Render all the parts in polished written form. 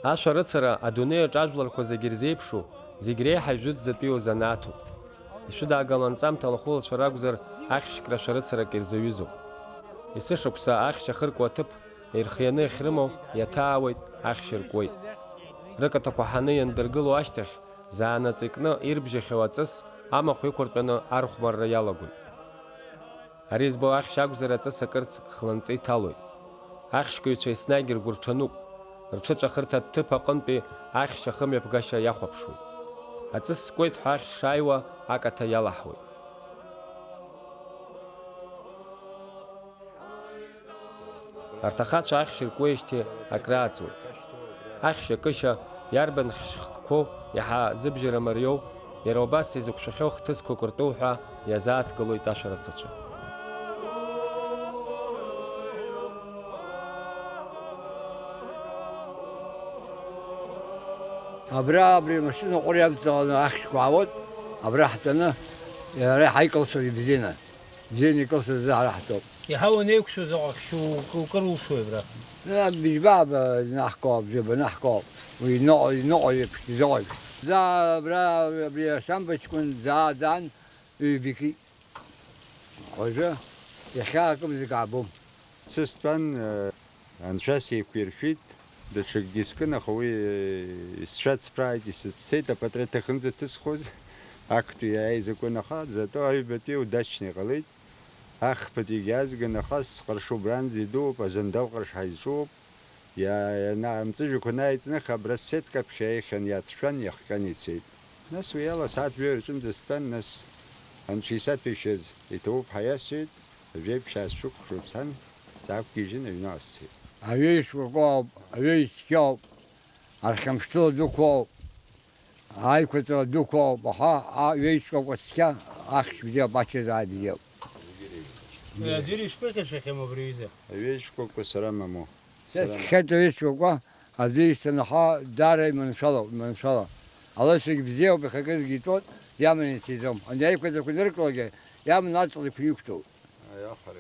Ашәа рыцара адунеиаҿ ажәларқәа зегьы ирзеиԥшу, зегь реиҳа ижәытәӡатәиу занааҭуп. Ишәыдаагалан ҵамҭала хәылацәа ракәзар, ахьшькра шәарыцарак ирзаҩызоуп. Есышықәса ахьшь ахыркуа аҭыԥ ирхианы иахьрымоу иаҭаауеит, ахьшь ркуеит. Рыкаҭақәа ҳаны иандыргыло ашьҭахь, заанаҵ икны ирбжьахьоу аҵыс амахә иқәыртәаны архәмарра иалагоит. Ари збо ахьшь акәзар аҵыс акырц хланҵы иҭалоит. Ахьшькаҩцәа еснагь ргәырҽануп. Рҽыҵәахырҭа аҭыԥ аҟынтәи ахьшь ахымҩаԥгашьа иахәаԥшуеит. Аҵыс скуеит ҳәа ахьшь шааиуа акаҭа иалаҳуеит. Арҭ ахацәа ахьшь ркуеижьҭеи акрааҵуеит. Ахьшь акышьа иарбан хьшьхқәоу иаҳа зыбжьара мариоу, иара убас изықәшәахьоу хҭысқәак ртәу ҳәа иазааҭгылоит ашәарацацәа. Абри машина ҟәыриамҵаҟаны ахьшьқәа аауеит, абра ҳтәаны иара ҳаикылсуеит ибзианы. Бзианы икылсыз ара ҳтәоуп. Иҳауан еиқәшәо заҟа кыр ушуеи абра? Бижьбаба наҳкоуп, бжьыба наҳкоуп. Уи ныҟәо еиԥш, изыҟәо еиԥш. Заа абра абри ашамбаҷкәын зааӡан ҩбикит. Уажәы иахьаакым зегь аабом. Сыстәан анцәа сеиқәиршәит. Даҽакгьы искын, аха уи исцәацԥрааит, исыццеит апатреҭ аҟынӡа ҭызхоз актәи аизакәын аха, зато аҩбатәи удачны иҟалеит. Ахԥатәигьы азган, аха сҟаршы убранӡа идууп, азандал ҟарш ҳаизҿуп. Амҵәыжәҩақәа нааиҵных, абра ссеҭкаԥхьа еихьан иааҵшәан, иахҟьан ицеит. Нас уи ала сааҭ ҩы рҿынӡа стәан, нас анцәа исаҭәеишьаз иҭоуп ҳәа иасҳәеит, ажәеиԥшь аасшәықәшәо цан, саақәгьежьын аҩны сцеит. Аҩеишьқәақәоуп, аҩеишьцқьоуп, архьамшҭыла дуқәоуп, аиқәаҵала дуқәоуп, аха аҩеишьқәақәа цқьа ахьшь бзиоуп, ачазааи бзиоуп. Аӡәыр ишԥыҟьашахьам абри аҩыза? Аҩеишьқәақәа сара мамоу. Схьеит аҩеишьқәақәа, аӡы исҭанаха даара иманшәалоуп. Алысагь бзиоуп, ихакызгьы итәоит, иаман ицеиӡом. Ани аиқәаҵақәа иныркылогьы, иаман аҵла иқәиқәтәоуп.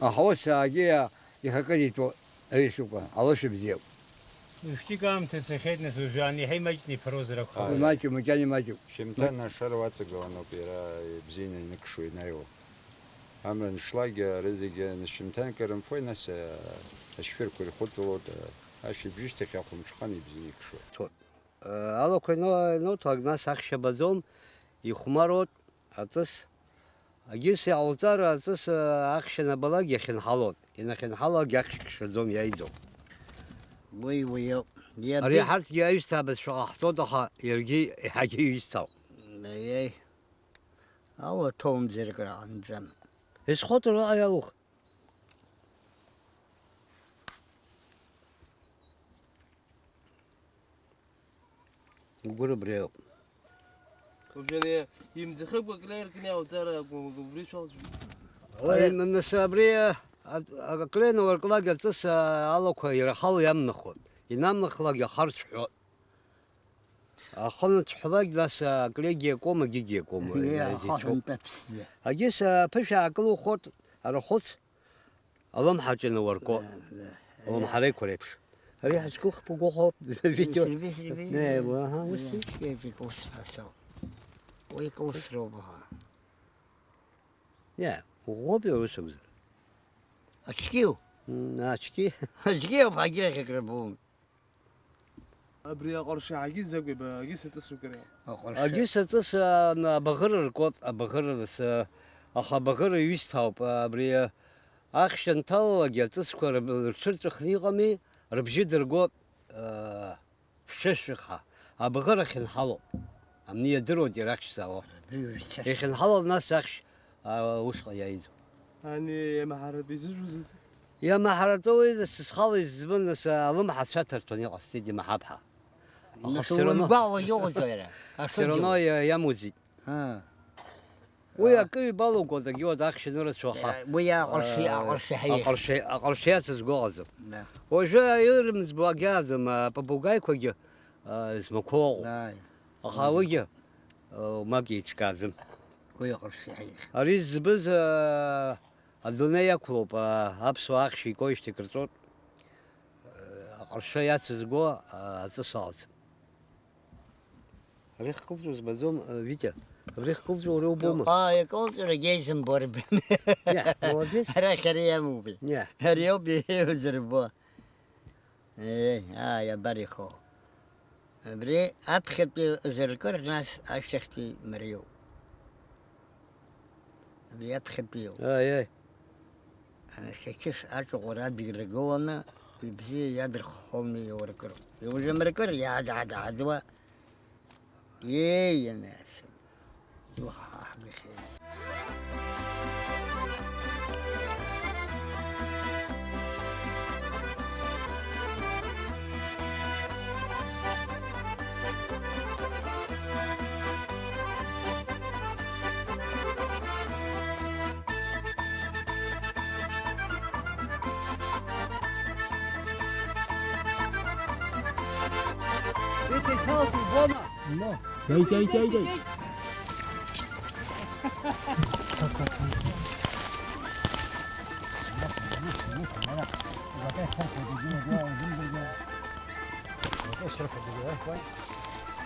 Аха ус аагьы ихакыз итәоит. Аҩеишьқәақәа, алыша бзиоуп. Шәтик аамҭа цахьеит, нас уажәы ани иаҳа имаҷны иԥырозар акәхап. Имаҷуп, макьана имаҷуп. Шьамҭан ашара уаҵагыланоуп, иара ибзианы иныкшо инаиуа. Амра аншлагь ара зегьы шьамҭанк рымфои, нас ашәфырқәа ирхәыҵалоит, ашьыбжьышьҭахь ахәымҽхан ибзианы икшоит. Алақәа инауҭалак, нас ахьшь абаӡом, ихәмароит, аҵыс. Агьыс иҟауҵар, аҵыс ахьшь анабалак иахьынҳалоит. Инахьынҳалак ахьшь кшаӡом, иаиӡом. Уи ауп. Ари ҳарҭгьы аҩсҭаабызшәа ҟаҳҵоит, аха иаргьы иаҳагьы иҩсҭауп. Ала ҭоумзар аҟынӡам. Исхәыҭыр раҟа иалух. Угәыр абри ауп. Имӡахыгәак леиркны иауҵар убри шәалҵ. Нас абри аклены уарклагь аҵыс алақәа ирахало иамнахуеит. Инамнахлак иахарцәҳәоит. Ахынаҵәҳәалак, нас аклегьы иакуам, агьыгьы иакуам. Агьыс аԥышә аакылухоит, арахәыц алымҳаҿ инауарко. Алымҳара еиқәа реиԥш. Ари ҳаҿкылхп угәыӷоуп. Уи икылсроуп аха. Уӷәӷәоуп иара ус акәзар. Аҽкьиу? Аҽки. Аҽкьиуп, агьырахь акрабом. Абри аҟаршы агьыс закәи, агьыс аҵысуп кара. Агьыс аҵыс абаӷыра ркуп, абаӷыра аха абаӷыра иҩсҭаауп. Абри ахьшь анҭалалакгьы аҵысқәа рҽырҵәахны иҟами, рыбжьы дыргоит шәшышәыха. Абаӷырахь инҳалоуп. Амни иадыруеит иара ахьшь заауа. Ихьынҳалоуп, нас ахьшь усҟа иаиӡом. Ани иамаҳаратәы изыжәыз? Иамаҳаратәы уи сызхала избын, нас алымҳа цәаҭартәын иҟасҵеит имаҳаԥҳа. Аха все равно иамуӡит. Уи акы ибалугоит, агьиуа ахьшь анырацәоу, аха Уи аҟаршы иацызгәаҟаӡом. Уажәы ирымӡбо агьааӡам, апапугаиқәагьы змақәоу ыҟоуп. Аха уигьы мак еиҿкааӡам. Ари збыз адунеи иақәлоуп, аԥсуа ахьшь икоижьҭеи крыҵоит. Арша яцызго аҵысалц. Абрих кылжуз базом Витя. Абрих кылжу рубома. يقول جيسن بوربن Не, молодец. رخري موبي Не. ريوبي وزربو يا بريخو بري أبخت زركر ناس أشتي مريو بري أبخت بيو Ай. أنا شكش أتو غراد بيرجونا يبزي يدر خومي وركر يوجد مركر يا عدوا يا ناس وخاح بخير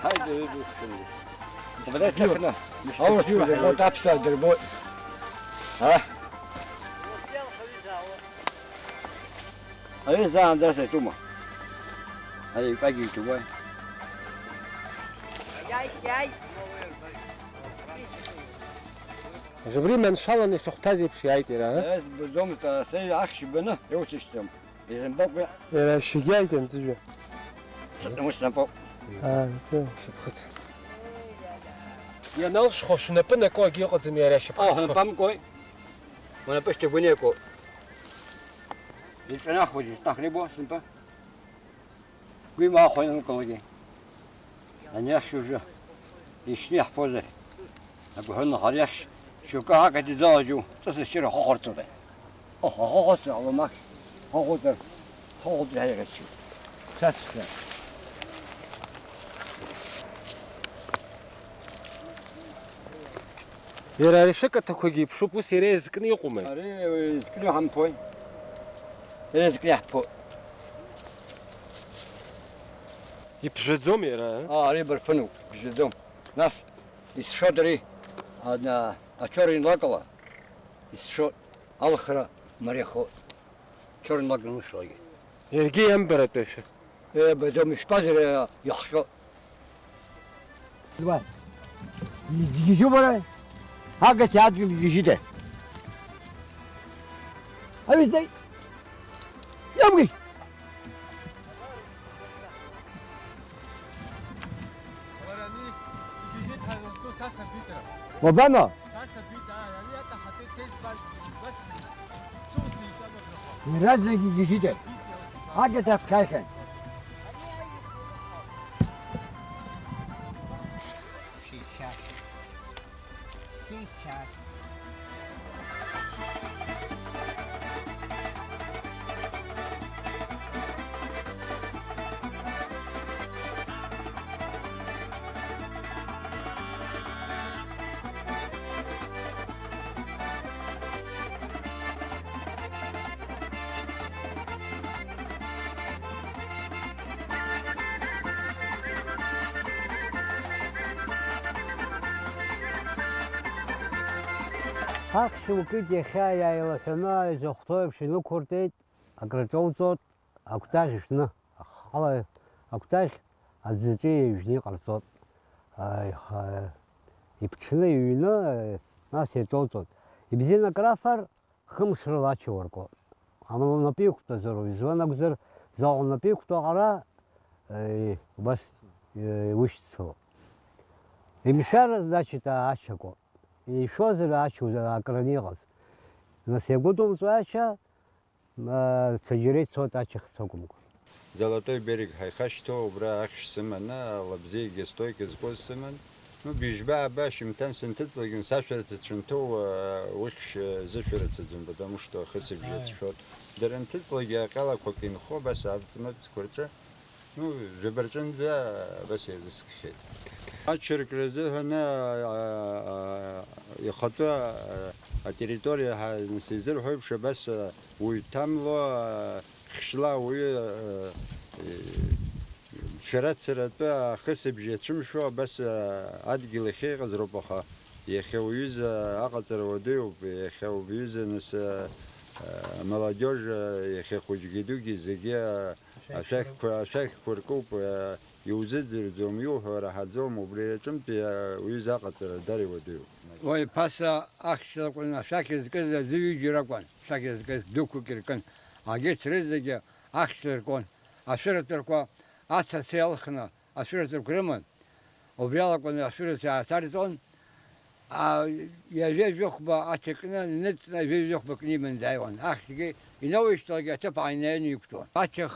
هاي انت بدأت تسكنه اول شيء بدك تابسه دربوي ها هاي زان درسه توما هاي باقي توما جبري من شاء الله نشوختازي بشيايتي راه بس بدهم سي عكش بنا يوتشتم اذا بقى يا شجايتم تجي مش نبو شبخت يا نالش خوش نبنا كو جي قد زميرا شبخت انا بام كوي وانا بس تبنيكو الفنا خوجي تقريبا سنبا قوي ما خوين كوجي انا يخشو جو يشني حفظه ابو هن هريخش شو كا قد داجو تسشير خورتو ده خورتو على ما خورتو هي غشي ساسس يرا شكا تكوجي بشوبو سيريز كني يقوم اري كلو هم بوي رزق يحبو يبجدزوم يرا اري برفنو بجدوم ناس يشودري انا اشورين لقلا يشود الاخرى مريخو شورين لقلا شوي يرجي امبرت بيش بدهم يشبازر يحشو الوان يجي شو بره هاكا تعاد يجي ده هاي ازاي يبغي وبانا رزق يجي ده هاكا تفكاكن Хахши укити хая илахана изохтой пшину куртет аграчолсот актаж шна хала актаж азжи южни qarсот ай ха ипчны юна насе толсот ибзина графар хымшырлачы орко ама на пикто зору звана гзер зал на пикто ара бас вышцо имшар значит ачако и что за ачу за акранигас на сегодом зача сажирет сотачих сокумку Золотой берег хайхашто убра ахш семена лабзи гестой кезгоз семен ну бижба баш имтан синтезлеген сашерец чунто вихш зеферец дзен потому что хасib жетшот дерентезлеге кала кокин хо бас авцмат скорча ну жеберчен за бас языскхет Черкрезе هنا يخطوا التريتوريا نسيزر هوب شبس ويتملو خشلا وي شرات سرت خسب جيتشم شو بس أدقي لخي غزربها يخويز أقطر وديو يخويز نس молодежь يخوج جدوجي زجيا أشاك كوركوب يوزد زوميو راح زوم وبريتم ويز أقطر داري وديو وي باسا أخشى قلنا شاكز كذا زي جراكون شاكز كذا دوكو كيركن أجيت رزقي أخشى كون أشرت الكوا أتسيالخنا أشرت الكرمن وبيلا كنا أشرت أثارتون يجي يخبى أتكنا نتنا يجي يخبى كني من دايوان أخشى ينوي تلقى تبع عينين يكتون أتى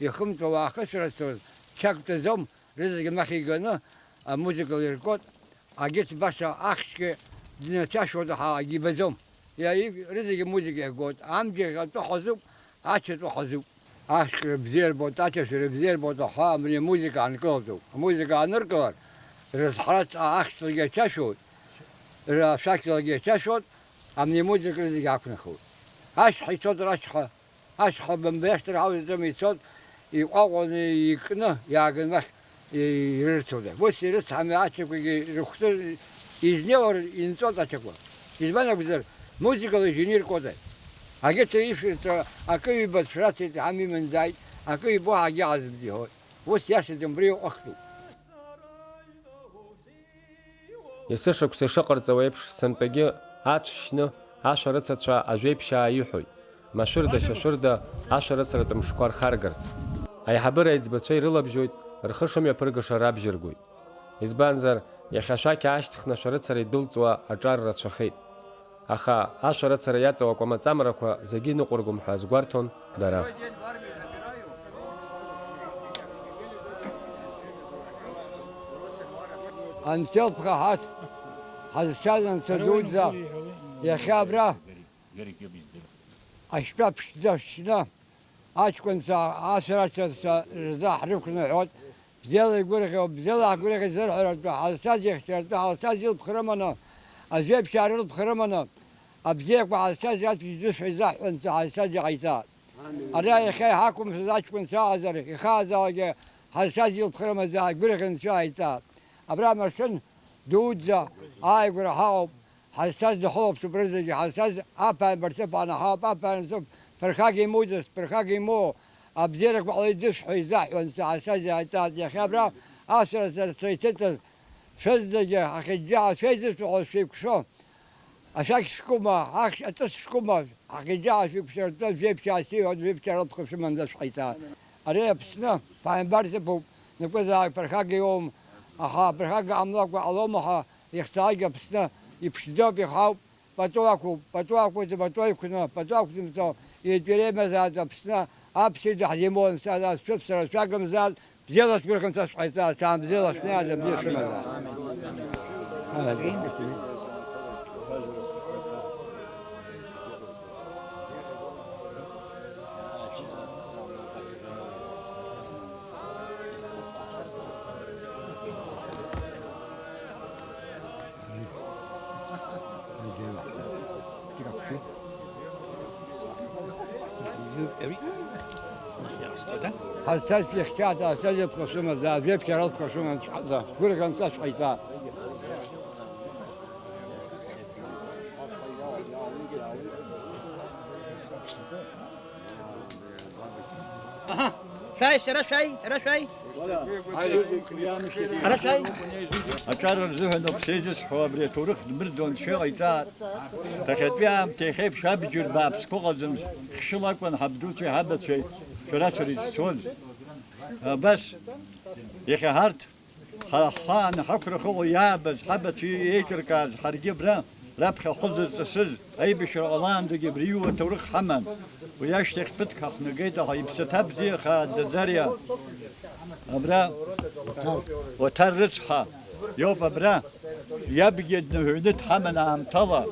يخمتو وأخشرت شاكت زوم رزق مخي جنا موسيقى يركض أجيت باشا أخشى دنا تشوا ده أجيب زوم يا رزق موسيقى يقول أمجي قلت حزوب أشتو حزوب أشكر بزير بوت أشكر بزير بوت ها من الموسيقى عن كلتو الموسيقى عن الكلر رزحات أخشى تشوا شكل تشوا من الموسيقى اللي يعرفنا خو أشحي صوت أشحى من بيشتر عاوز زمي صوت يقاون يكنا يعقل مخ يرتو ده بس يرت هم أشوف رخصة يزنيور إنسان أشوفه يزبنا بزر موسيقى الجنير كذا أجت يفرط أكيد بس فرصة عمي من داي أكيد بوها جاز بدي هو بس ياش دمبريو أخلو يسشك سشقر زويبش سنبجي عطشنا 10 رتسا أجيبشا يحوي مشورده 10 رتسا مشكار خارجرت أي حبر يزبطي رلا بجويد رخشم يبرقش راب جرجوي إزبانزر يخشاك عشت خنا شرط سري دولتوا أجار رتشخيد أخا 10 رتسا ياتوا وكما تامركوا زجي نقرقم حازغوارتون دارا أنتل بخات هذا شادن سدودزا يا خابرة أشباب شدنا أشكون سا 10 سا رضا حرفنا عود بزيادة يقولك بزيادة يقولك زرع على أساس يختار على أساس يلبخرمنا أجيب شعر يلبخرمنا أبزيك على أساس يدوس حزاح أنت على أساس يعيثات أنا يا أخي حاكم في ذاك كون ساعة زرق يخاذ على أساس يلبخرمنا ذا يقولك أنت عيثات أبرام مرشن دودزا يقول هاوب على أساس دخول سبرزج على أساس أبان برتفع أنا هاب أبان سب فرخاقي مودس فرخاقي مو أبزيرك بعض يدوس حزاح أنت على أساس يعيثات يا خبرة أسر سيتت شدجة أخي جاء شيء وعلى شيء كشون أشاك سكوما أخش أتسكوما أخي جاء في كشون جيب شاسي وجيب شرط كش من ذا شيطان أريد بسنا فاهم برتبو نقول ذا فرخاقي يوم أخا فرخاقي عملاق وعلومها يختاج بسنا يبشدوا بخاو بتوعكو مثلا يدري مزاج بسنا أبشد حزمون سادا سفسر شاق مزاج زيادة بيركم تشحيثات كان زيادة شنو بزير شمال هذا هل تجي خشاتها تجي بقسمة ذا جيب شرط قسمة ذا كل كان تشحيثات شاي شرا شاي أشار زهن بسيجس حوابري تورخ مردون شايتات تخيل بيام تخيب شاب جرباب سكوغزم خشلاك وان حبدوتي حبت شيء شراسري سول بس يخي هارت خان حفر خو يابس حبت شيء يكركاز حرجبرا ربخ خذ السل أي بشرالان دقي بريو تورخ حمن وياشتخ بتك نقيته هاي بستاب زي خاد زريا أبرا وترسها يوب أبرا يبقى نهدت حمن عم طلا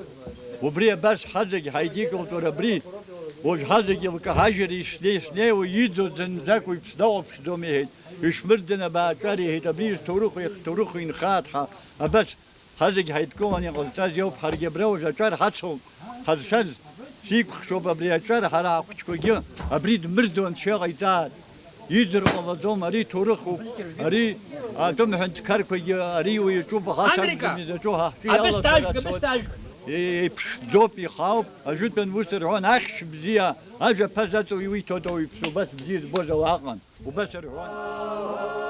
وبري بس حزق هيديك وتربري وش حزق يبقى هاجري سني ويجو زنزاك ويبصدوا بصدومي يشمردنا باكاري هي تبرير تورخ ينخاتها بس حزق هيدكون يقول تاز يوب حرق بروج أشار حصل حزشز فيك شوف أبري أشار حرا كوجي أبريد مردون شغيتات يجر والله زوم أري تورخو أري أدم هند كاركوجي أري ويشوف أمريكا. أبستاج زوبي خاوب أجود بن وسر هون أخش بزيا أجا بزاتو يوي تودو يبسو بس بزيد بوزا واقعا وبس هون